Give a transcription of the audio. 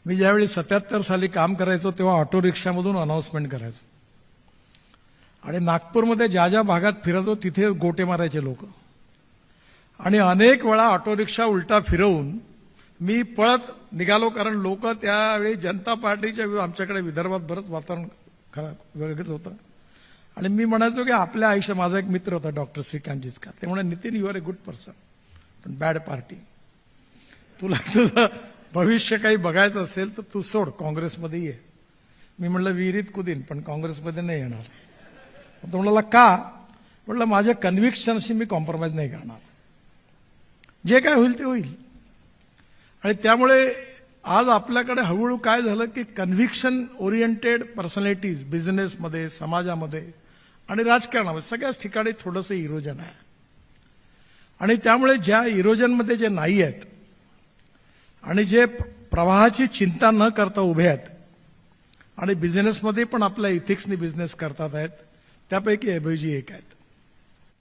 मी ज्यावेळी 77 साली काम करायचो तेव्हा ऑटो रिक्षामधून अनाउन्समेंट करायचो आणि नागपूरमध्ये ज्या ज्या भागात फिरतो तिथे गोटे मारायचे लोक आणि अनेक वेळा ऑटो रिक्षा उलटा फिरवून मी पळत निघालो, कारण लोक त्यावेळी जनता पार्टीच्या आमच्याकडे विदर्भात बरंच वातावरण खराब वेगळंच होतं आणि मी म्हणायचो की आपल्या आयुष्यात माझा एक मित्र होता डॉक्टर श्रीकांत जिचकार, ते म्हणे Nitin you are a good person पण बॅड पार्टी, तुला तुझं भविष्य काही बघायचं असेल तर तू सोड, काँग्रेसमध्ये ये. मी म्हणलं विहिरीत कुदीन पण काँग्रेसमध्ये नाही येणार. तो म्हणाला का? म्हटलं माझ्या कन्व्हिक्शनशी मी कॉम्प्रोमाइज नाही करणार, जे काय होईल ते होईल. आणि त्यामुळे आज आपल्याकडे हळूहळू काय झालं की कन्व्हिक्शन ओरिएंटेड पर्सनॅलिटीज बिझनेसमध्ये, समाजामध्ये आणि राजकारणामध्ये सगळ्याच ठिकाणी थोडंसं इरोजन आहे. आणि त्यामुळे ज्या इरोजनमध्ये जे नाही आहेत आणि जे प्रवाहाची चिंता न करता उभे आहेत आणि बिझनेसमध्ये पण आपल्या इथिक्सनी बिझनेस करतात आहेत, त्यापैकी अभयजी एक आहेत.